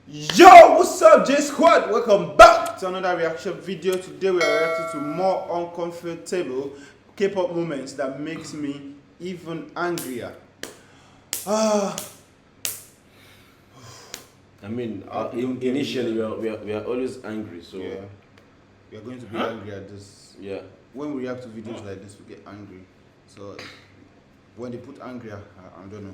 Yo, what's up, J Squad? Welcome back to another reaction video. Today we are reacting to more uncomfortable K-pop moments that makes me even angrier. Initially we are always angry, so yeah, we are going to be angry at this. Yeah. When we react to videos like this, we get angry. So when they put angry, I don't know.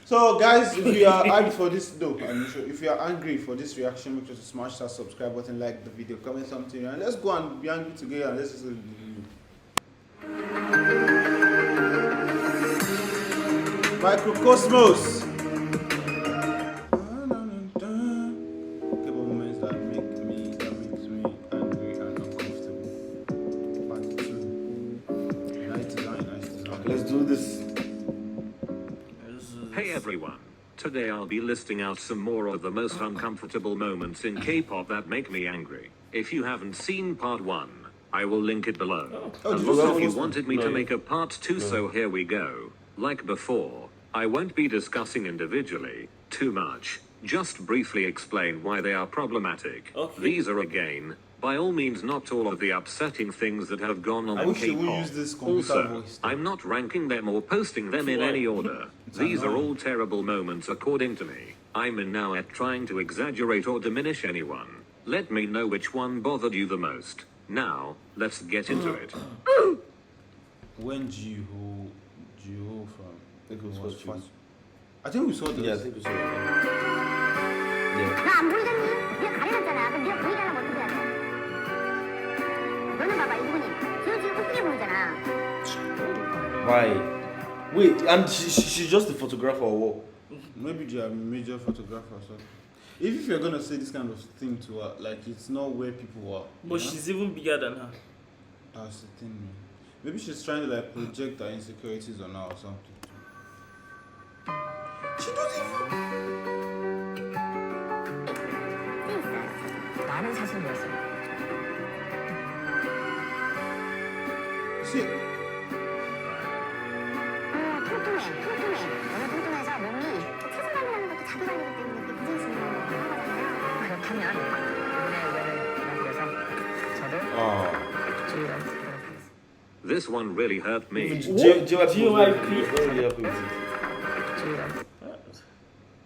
So guys, if you are angry for this, if you are angry for this reaction, make sure to smash that subscribe button, like the video, comment something, and let's go and be angry together. And let's just Microcosmos. Kpop moments that makes me angry and uncomfortable. Part 2. Nice design. let's do this. Hey everyone. Today I'll be listing out some more of the most uncomfortable moments in K-pop that make me angry. If you haven't seen part 1, I will link it below. A lot of you wanted me to make a part 2, so here we go. Like before, I won't be discussing individually too much, just briefly explain why they are problematic. Okay. These are again, by all means, not all of the upsetting things that have gone on in K-pop. Also, I'm not ranking them or posting them in any order. These are all terrible moments according to me. I'm now at trying to exaggerate or diminish anyone. Let me know which one bothered you the most. Now, let's get into it. When Jiho from I think it was first. I think we saw this. Yeah, I think we saw it. Yeah. 나안 보이잖니? 네가 가려놨잖아. 그럼 네가 보이잖아. 뭐 어떻게 하냐? 너는 봐봐 이분이 지금 웃기게 보이잖아. Why? Wait, and she's just a photographer or what? Maybe they are major photographers. So. If you're gonna say this kind of thing to her, like it's not where people are. But she's even bigger than her. That's the thing, man. Maybe she's trying to like project her insecurities on her or something. She doesn't even. 나는 사실 뭐였어? See. 통통해. 너무 통통해서 몸이 체중 관리하는 것도 자기 관리기 때문에 그게 굉장히 중요한 거잖아요. 그렇다면 이분의 의견을 남겨서 저도 주의를 하겠습니다. This one really hurt me.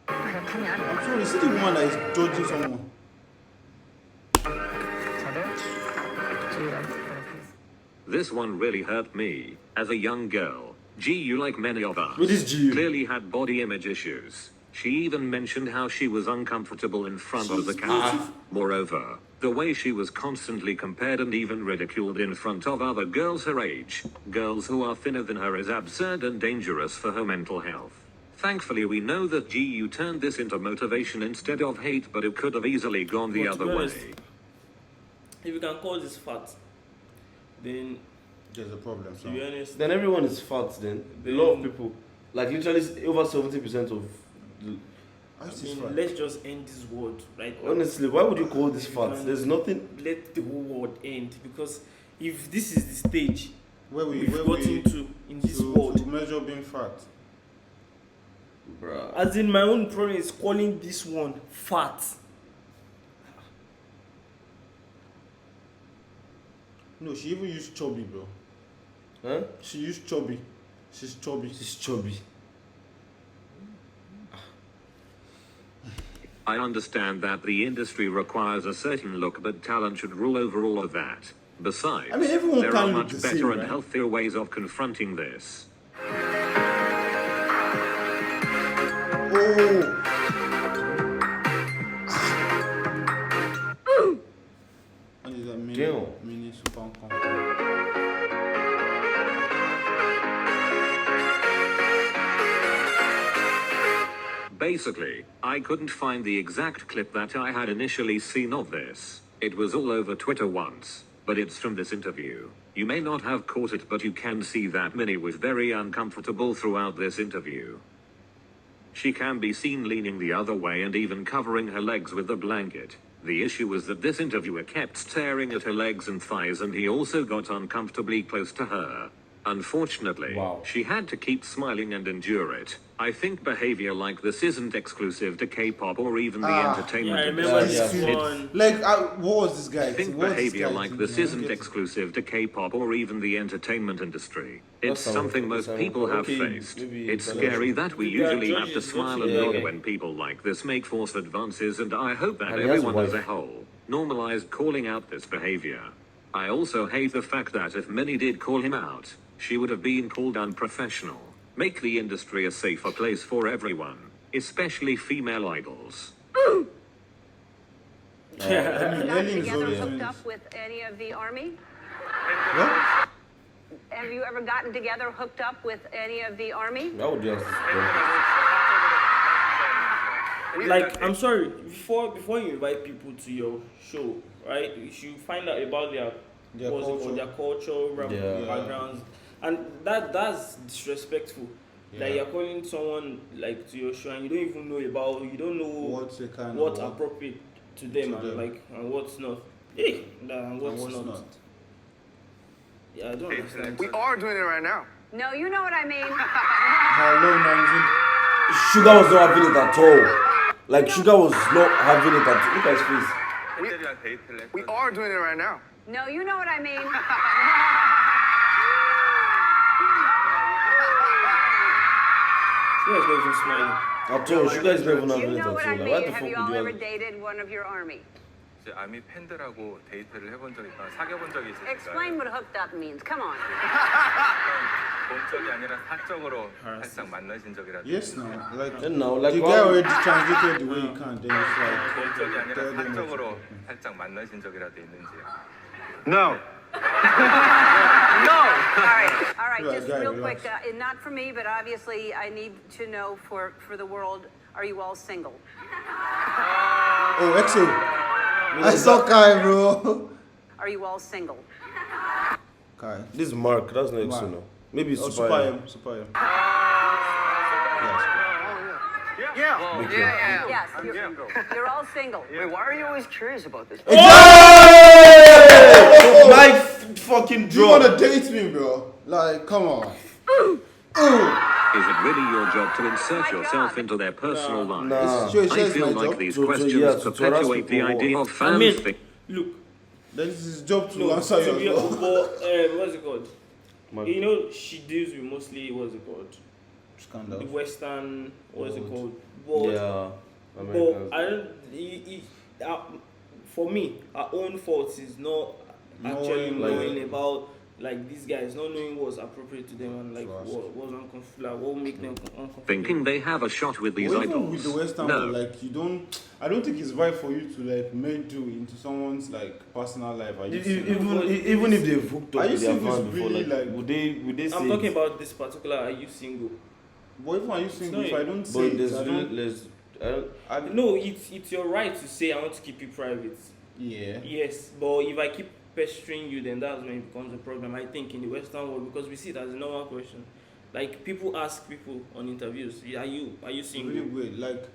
I'm sorry, is it the woman that is judging someone? This one really hurt me. As a young girl, Ji, like many of us, What is Ji? clearly had body image issues. She even mentioned how she was uncomfortable in front of the camera. Moreover, the way she was constantly compared and even ridiculed in front of other girls her age, girls who are thinner than her, is absurd and dangerous for her mental health. Thankfully, we know that GU turned this into motivation instead of hate, but it could have easily gone the other way. If you can call this fat, then There's a problem. to be honest, Then everyone is fat. Then a lot of people, like literally over 70% of. let's just end this world right now. Honestly, why would you call this fat? There's nothing. Let the whole world end, because if this is the stage Where we've got into in this world, to measure being fat. Bruh. as in my own problem is calling this one fat. No, she even used chubby, bro. Huh? She used chubby. She's chubby. She's chubby. I understand that the industry requires a certain look, but talent should rule over all of that. Besides, I mean, everyone there can't are look much the better same, and right? healthier ways of confronting this. Oh. And is that mini super uncomfortable. Basically, I couldn't find the exact clip that I had initially seen of this. It was all over Twitter once, but it's from this interview. You may not have caught it, but you can see that Minnie was very uncomfortable throughout this interview. She can be seen leaning the other way and even covering her legs with a blanket. The issue was that this interviewer kept staring at her legs and thighs, and he also got uncomfortably close to her. Unfortunately, Wow. she had to keep smiling and endure it. I think behavior like this isn't exclusive to K-pop or even the Ah. entertainment Yeah, I industry. remember Yeah, this yeah. one. Like, what was this guy? I think What was this behavior guy like doing? this I don't isn't get it. exclusive to K-pop or even the entertainment industry. It's sounds something okay, most sounds people have okay, faced. maybe It's international. scary that we There are usually have to judges, smile don't and you nod think? when people like this make false advances, and I hope that And he has a everyone as a wife. whole normalized calling out this behavior. I also hate the fact that if many did call him out, she would have been called unprofessional. Make the industry a safer place for everyone, especially female idols. Ellie is Together always hooked doing up this. with any of the army? What? Have you ever gotten together hooked up with any of the army? How would you ask this? Like, I'm sorry, before you invite people to your show, right, you should find out about Their what's it called, culture. their culture, Yeah. backgrounds, and that's disrespectful. That Yeah. you're calling someone like to your show and you don't even know about, you don't know What's the kind what's of appropriate to them To and them. like and what's not. Hey, and and what's, what's not. not? Yeah, I don't understand. We are doing it right now. No, you know what I mean. Hello, Nancy. Sugar was not having it at all. Like Sugar was not having it at all. Look at his face. We are doing it right now. No, you know what I mean. You guys not even smiling. At all. Sugar is never You having it know at what all. I Like, why mean. the Have fuck you would all you ever have dated one of your army? 이제 아미 팬들하고 데이트를 해본 적이 있거나 사귀어본 적이 있으니까 Explain what hooked up means. Come on. 본적이 아니라 사적으로 살짝 만나신 적이라도 Yes, no. Like, And now, like, the guy already translated the way you can. Then it's like, 본적이 아니라 tell them 사적으로 what- 살짝 만나신 적이라도 있는지요? No. All right, Right, just guy, real relax. quick, and not for me, but obviously I need to know for the world, are you all single? Oh, EXO. I saw Kai, bro. Are you all single? Kai. This is Mark. That's not Mark. EXO now. Maybe it's Oh, Super. Super M. Super M. Yes. Yes, you're all single. Wait, why are you always curious about this? My fucking Do you want drop. to date me, bro? Like, come on. Is it really your job to insert My yourself job. into their personal lives? Nah. Sure, I it's feel my like job. these To- questions yeah, to harass perpetuate the people. idea of I fans mean, think. look, Then it's his job to no, answer to be, your what's it called? Mark. You know, she deals with mostly what's it called? scandal. The Western, what's it World. called? World. Yeah. But Americans. I don't. For me, our own fault is not actually Knowing, knowing like- about like these guys, not knowing what's appropriate to them and like Trust. what's uncomfortable, like, what will make them uncomfortable. Thinking they have a shot with these Or even idols. with the Western No. world, like you don't. I don't think it's right for you to like meddle into someone's like personal life. Are you seeing- Even if they've hooked Are up you with their seeing this fans before, really, like, like- would they say I'm it? talking about this particular. Are you single? But even are you single? It's If not- I don't say But it, there's I don't. there's I don't, I, No, it's your right to say I want to keep you private. yeah. Yes, but if I keep pestering you, then that's when it becomes a problem. I think in the Western world, because we see it as a normal question. Like people ask people on interviews, are you It's single? really weird. Like,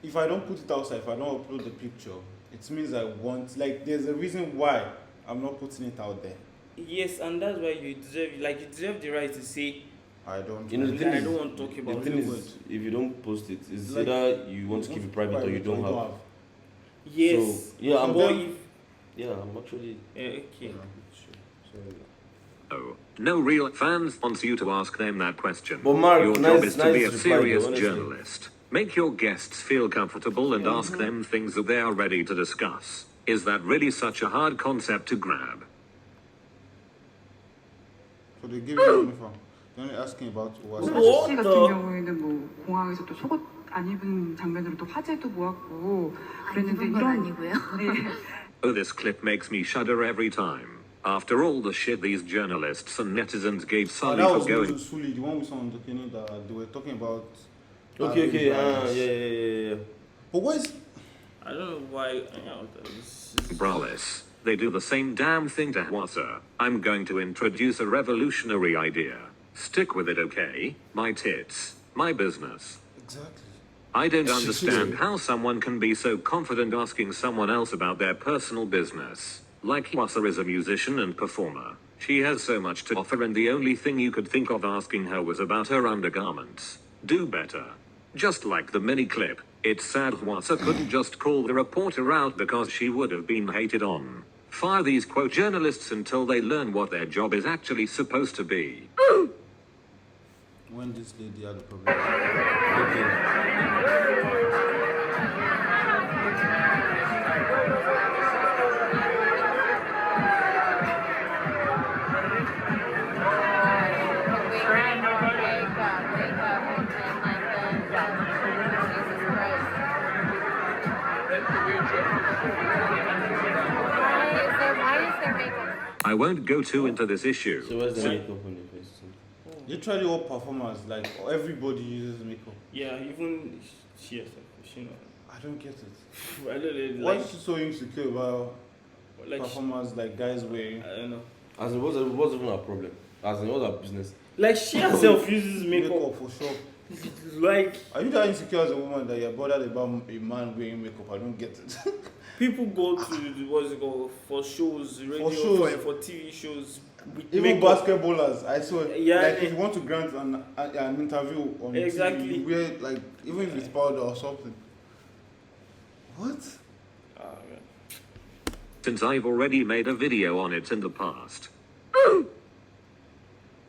if I don't put it outside, if I don't upload the picture, it means I want. Like, there's a reason why I'm not putting it out there. Yes, and that's why you deserve the right to say I don't. you know the I thing is, don't want to talk the about thing it. is, if you don't post it, it's Like, either you want to keep it private or you don't have. Yes. So, yeah, I'm but then- if Yeah, I'm actually. okay. Oh, no real fans wants you to ask them that question. But Mark, Your nice- job is to be a nice reply, serious though, honestly. journalist. Make your guests feel comfortable and ask them things that they are ready to discuss. Is that really such a hard concept to grab? So they give you uniform. They're only asking about what. What 씨 같은 the? 경우에는 뭐 공항에서 또 속옷 안 입은 장면으로 또 화제도 모았고 그랬는데 입은 건 이런 아니고요. 네. Oh, this clip makes me shudder every time. After all the shit these journalists and netizens gave Oh, Sully that for was going. Moses Sully, the one we saw on the Kenny that they were talking about. Okay, violence. yeah. But what is? I don't know why. This is- Braless. They do the same damn thing to Hwasa. I'm going to introduce a revolutionary idea. Stick with it, okay? My tits. My business. Exactly. I don't understand how someone can be so confident asking someone else about their personal business. Like Hwasa is a musician and performer. She has so much to offer, and the only thing you could think of asking her was about her undergarments. Do better. Just like the mini clip, it's sad Hwasa couldn't just call the reporter out because she would have been hated on. Fire these quote journalists until they learn what their job is actually supposed to be. When this lady had a problem. I won't go too into this issue. So where's the makeup on your face? Literally all performers, like everybody uses makeup. Yeah, even she herself, she know. I don't get it. I don't know, Why like, is she so insecure about like performers like guys wearing? I don't know. As in, what's even her problem? As in, what's her business? Like she herself uses makeup. Makeup for sure. Like Are you that insecure as a woman that you're bothered about a man wearing makeup? I don't get it. people go to what's it called for shows, radio, shows. for TV shows. With Even makeup. basketballers, I saw it. Yeah, Like if you want to grant an interview on Exactly. TV, you wear like even if it's powder or something. What? Yeah. Since I've already made a video on it in the past.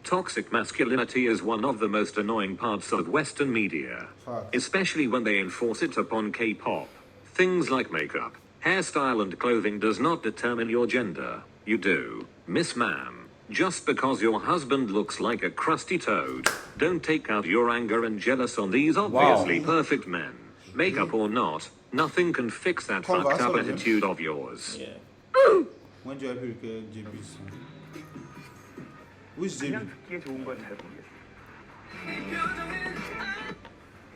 Toxic masculinity is one of the most annoying parts of Western media, Fact. especially when they enforce it upon K-pop. Things like makeup, hairstyle and clothing does not determine your gender. You do, Miss Ma'am. Just because your husband looks like a crusty toad, don't take out your anger and jealous on these obviously perfect men. Makeup or not, nothing can fix that fucked up attitude of yours. Yeah. When do you ever get JB's song? Which JB? 그냥 듣기에 좋은 건 잘 모르겠어요.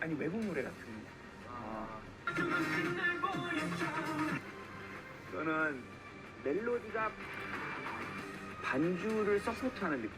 아니 외국 노래 같은 거. 저는 멜로디가 반주를 서포트하는 느낌.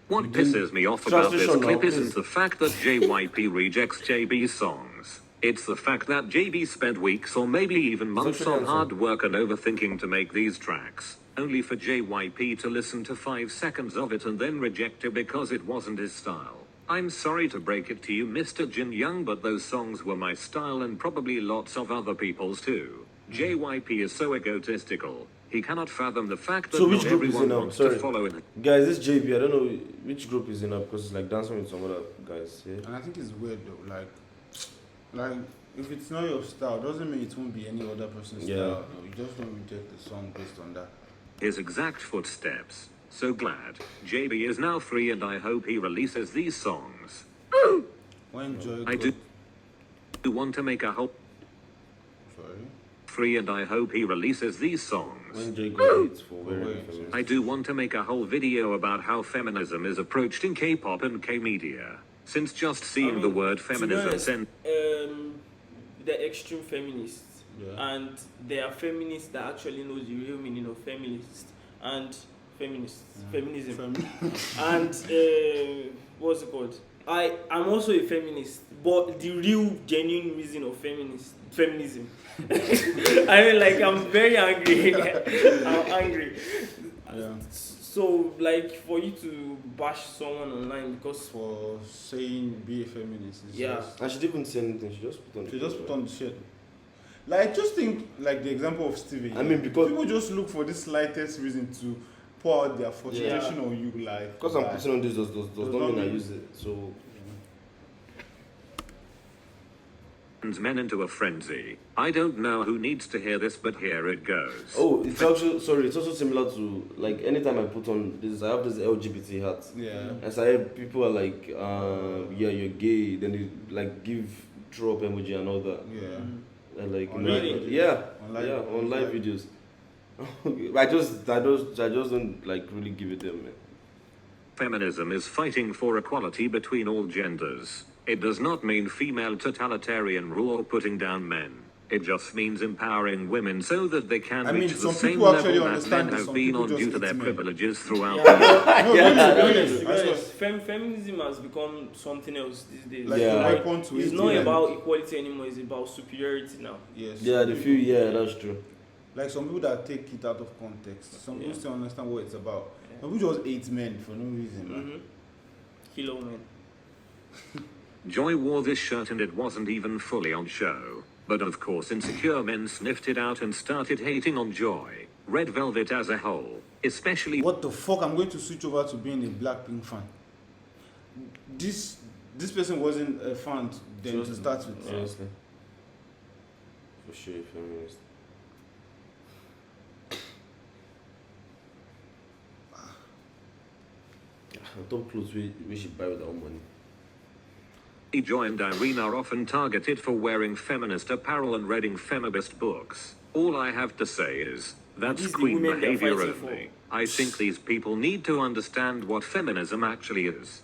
What pisses me off about this Transition clip now, isn't please. the fact that JYP rejects JB's songs. It's the fact that JB spent weeks or maybe even months Social on answer. hard work and overthinking to make these tracks, only for JYP to listen to 5 seconds of it and then reject it because it wasn't his style. I'm sorry to break it to you, Mr. Jin Young, but those songs were my style and probably lots of other people's too. JYP is so egotistical. He cannot fathom the fact that So which not group is everyone he now? wants Sorry. to follow in. Guys, this JB, I don't know which group is in now because it's like dancing with some other guys. Yeah. And I think it's weird though. Like if it's not your style, doesn't mean it won't be any other person's Yeah. style. No, you just don't reject the song based on that. His exact footsteps. So glad. JB is now free and I hope he releases these songs. When Joy I got- do want to make a whole Sorry. free and I hope he releases these songs. When Jay got hits for wearing Wait. feminist. I do want to make a whole video about how feminism is approached in K-pop and K-media. Since just seeing the word to be feminism honest, sent they're extreme feminists, Yeah. and there are feminists that actually know the real meaning of feminist and feminism, and what's it called? I'm also a feminist, but the real genuine reason of feminism. I mean, like I'm very angry. I'm angry. Yeah. So, like, for you to bash someone online because For saying be a feminist. It's Yeah. just- And she didn't say anything. She just put on. She just put on the shit. Like just think like the example of Stevie. I mean, because- people just look for the slightest reason to pour out their frustration on you, like Because I'm like, putting on this does not mean I use it. So men into a frenzy. I don't know who needs to hear this, but here it goes. oh, it's also it's also similar to like anytime I put on this, I have this LGBT hat. yeah. And so people are like, yeah, you're gay. Then they like give throw up emoji and all that. Yeah. And like, On live like- videos. yeah, On live- yeah, on live live. videos. I just don't like really give it them, man. Feminism is fighting for equality between all genders. It does not mean female totalitarian rule or putting down men. It just means empowering women so that they can I mean, reach the some same people actually level that understand men this, have some been people on just due to hate their men. privileges throughout No, to be I honest, swear. feminism has become something else these days. Like Yeah. the weapon to It's it, not yeah. about equality anymore, it's about superiority now. Yes. Yeah, the few, yeah, that's true. Like some people that take it out of context. Some people Yeah. still understand what it's about. Yeah. Some people just hate men for no reason, man. Mm-hmm. Kilo man. Joy wore this shirt and it wasn't even fully on show. But of course insecure men sniffed it out and started hating on Joy. Red Velvet as a whole. Especially What the fuck? I'm going to switch over to being a Blackpink fan. This person wasn't a fan then to start with. Honestly. For sure, feminist. Top clothes we should buy with our money. Joy and Irene are often targeted for wearing feminist apparel and reading feminist books. All I have to say is, that's These the queen women they're behavior fighting for. only. I think these people need to understand what feminism actually is.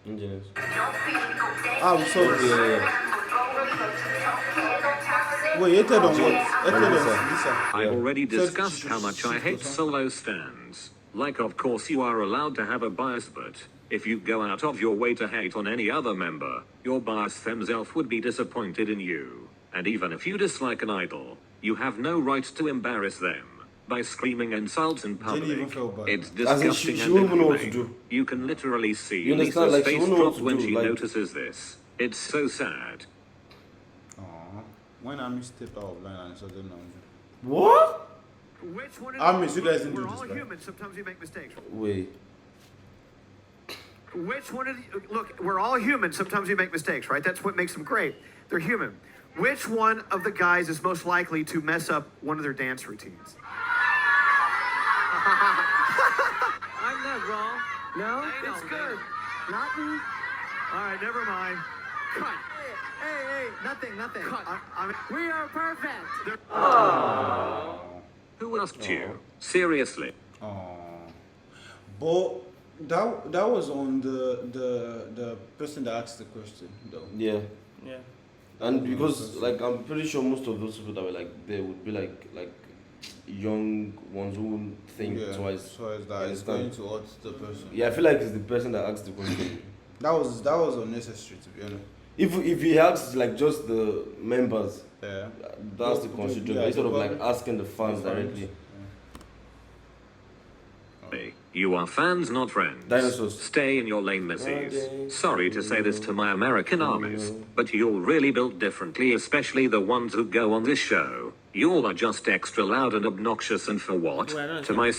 Engineers. Ah, we saw this. Yeah. Wait, hated on what? Hated on Lisa. I already So discussed how much I hate solo stands. Like, of course you are allowed to have a bias, but if you go out of your way to hate on any other member, your bias themself would be disappointed in you. And even if you dislike an idol, you have no right to embarrass them by screaming insults in Jenny even public. felt bad. It's As in, disgusting she and wouldn't know what to inhumane. do. You can literally see You understand? Lisa's Like, she face wouldn't know what drop to when do, she like- notices this. It's so sad. Aww. When Ami stepped out of line and saw them now. What? Which one? I miss you guys didn't We're do all this, right? human. Sometimes we make mistakes. Wait. Which one of the, look, we're all human. Sometimes we make mistakes, right? That's what makes them great. They're human. Which one of the guys is most likely to mess up one of their dance routines? I'm not wrong. No, it's good. Nothing. All right, never mind. Cut. Hey, nothing. Cut. We are perfect. Who asked you? Seriously. But that was on the person that asked the question though. Yeah. Yeah. And because like I'm pretty sure most of those people that were like there would be like young ones who wouldn't think twice. So it's that it's Understand? going towards the person. Yeah, I feel like it's the person that asked the question. That was unnecessary to be honest. If he asks like just the members, Yeah. that's the consideration instead of like asking the fans directly. You are fans, not friends. Dinosaurs. Stay in your lane, missies. Sorry to say this to my American armies, but you're really built differently, especially the ones who go on this show. You all are just extra loud and obnoxious, and for what? Well, To my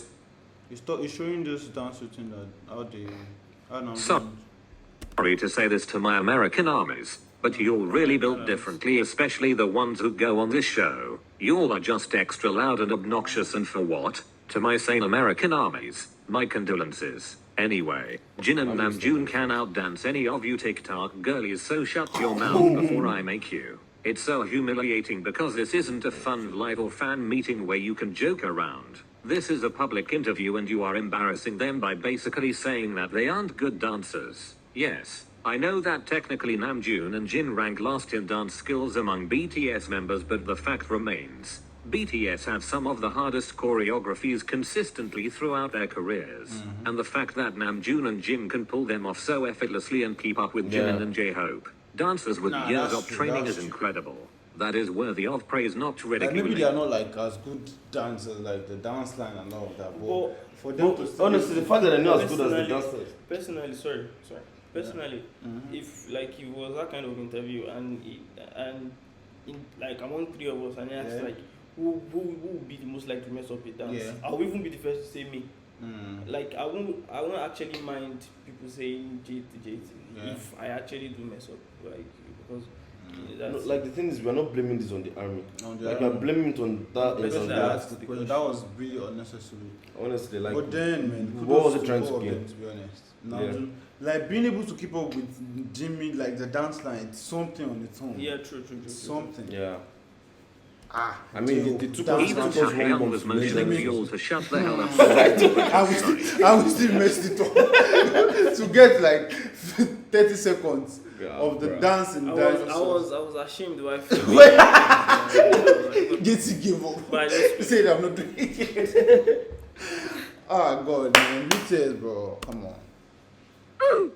It's showing this dance routine that how they sorry to say this to my American armies, but you're really built differently, especially the ones who go on this show. You all are just extra loud and obnoxious, and for what? To my sane American armies, my condolences. Anyway, Jin and Namjoon can outdance any of you TikTok girlies, so shut your mouth before I make you. It's so humiliating because this isn't a fun live or fan meeting where you can joke around. This is a public interview and you are embarrassing them by basically saying that they aren't good dancers. Yes, I know that technically Namjoon and Jin rank last in dance skills among BTS members, but the fact remains, BTS have some of the hardest choreographies consistently throughout their careers, and the fact that Namjoon and Jin can pull them off so effortlessly and keep up with Jimin and J-Hope, dancers with years of training, is incredible. That is worthy of praise, not Like maybe ridiculed. they are not like as good dancers like the dance line and all of that. But Well, for them to still Honestly, the fact that they're not as good as the dancers. Personally, sorry. Personally, if like it was that kind of interview and like among three of us, and he asked like who would be the most likely to mess up a dance, Yeah. I will even be the first to say me. Like I won't actually mind people saying JT if I actually do mess up, like because No, that's like the thing is, we're not blaming this on the army. On the Like army. we're blaming it on that. the person on that that. asked the question, that was really unnecessary. Honestly, like. But then, man, what was kudos it trying to all of gain? them, to be honest. Now, Yeah. like being able to keep up with Jimmy, like the dance line, it's something on its own. yeah, true. Something. Yeah. I mean, they took us- Even That was one Taehyung month was later. motioning for you all to shut the hell up. I will still mess it up to get like 30 seconds Yeah, of the bruh. dance in I dinosaurs. was ashamed why I felt Getty give up. But I just- Said I'm not doing it. Ah God, man, BTS, bro, come on.